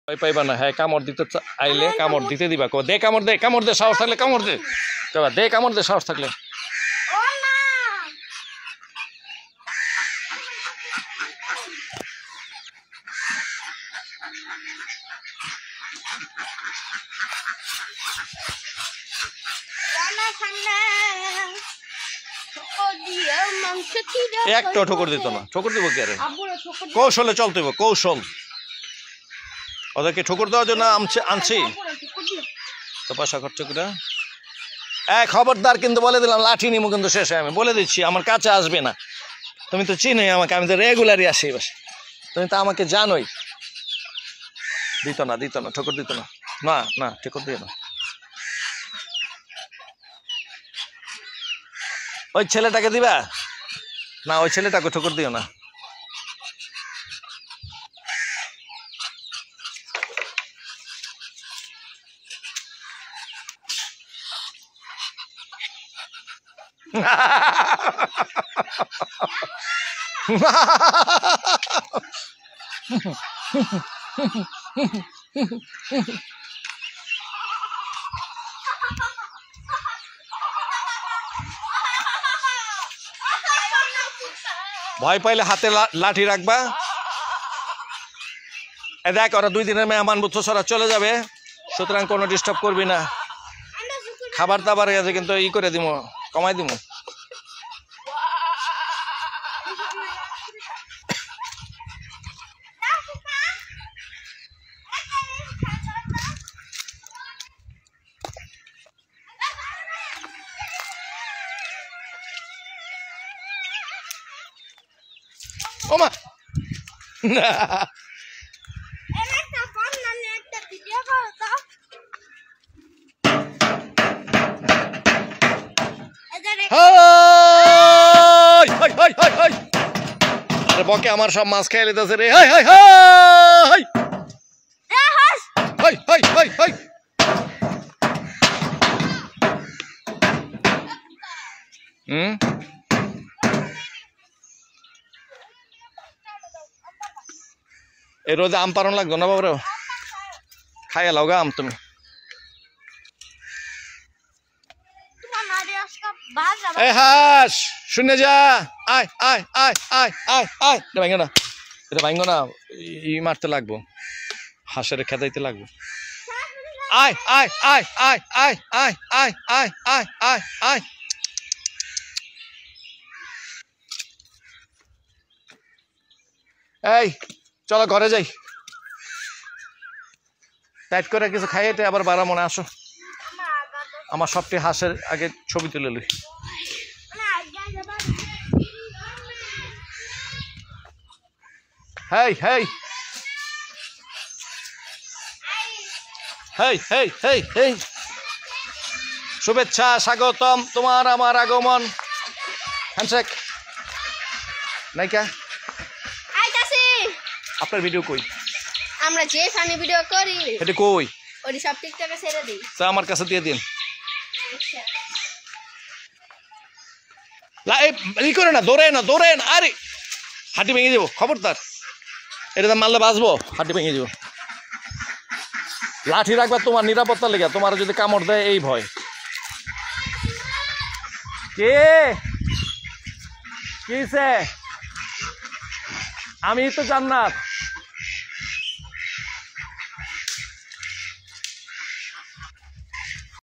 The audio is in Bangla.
ভয় পাইবা না। হ্যাঁ, কামড় দিতে আইলে কামড় দিতে দিবা। দে কামড় দে সাহস থাকলে কামড় দে। দে কামড় দে সাহস থাকলে। একটা ঠোকর দিত না। ঠোকর দিব কি আরে? কৌশলে চলতে হবে, কৌশল। ওদেরকে ঠোকর দেওয়ার জন্য আনছি তো পয়সা খরচ করে। খবরদার কিন্তু বলে দিলাম, লাঠি নিমো কিন্তু শেষে। আমি বলে দিচ্ছি, আমার কাছে আসবে না। তুমি তো চিনোই আমাকে, আমি তো রেগুলারই আসি বাসে। তুমি তো আমাকে জানোই। দিত না ঠোকর দিত না। না না ঠোকর দিও না। ওই ছেলেটাকে দিবা না, ওই ছেলেটাকে ঠোকর দিও না। ভয় পাইলে হাতে লাঠি রাখবা। দেখ, ওরা 2 দিনের মেহমান বুঝছো, ওরা চলে যাবে, সুতরাং কোনো ডিস্টার্ব করবি না। খাবার দাবার গেছে কিন্তু ই করে দিব, কমাই দিব। ওমা বকে আমার সব মাছ খেয়ে লিতেছে রে। এই রোদে আম পারন লাগতো না বাবুরে, খাইয়া লাও গা আম তুমি। হাস শুনে যা, আয় আয় আয় আয় আয় আয়। এটা ভাঙ্গো না, এটা ভাঙ্গো না, ই মারতে লাগবো, হাঁসের খেদাইতে লাগবো। আয় আয় আয় আয় আয় আয় আয় আয় আয় আয় আয়। এই চলো ঘরে যাই, টাইট করে কিছু খাইয়ে আবার বাড়া মনে আসো। আমার সবটি হাঁসের আগে ছবি তুলে লই। হেই হেই হেই হেই হেই হেই, শুভেচ্ছা, স্বাগতম তোমার আমার আগমন। হ্যান্ডশেক নাইকা। আপনার ভিডিও কই? আমরা যে ফানি ভিডিও করি এটা কই? ওই সব টিকটকে ছেড়ে দেই। তা আমার কাছে দিয়ে দিন। ই করে না, দৌড়ে না। আরে হাঁটি ভেঙে যাবো, খবরদার। এটা মারলে বাঁচবো, হাঁটি ভেঙে যাবো। লাঠি রাখবা তোমার নিরাপত্তা লেগে, তোমার যদি কামড় দেয় এই ভয়। কে কিছে? আমি তো জান্নাত।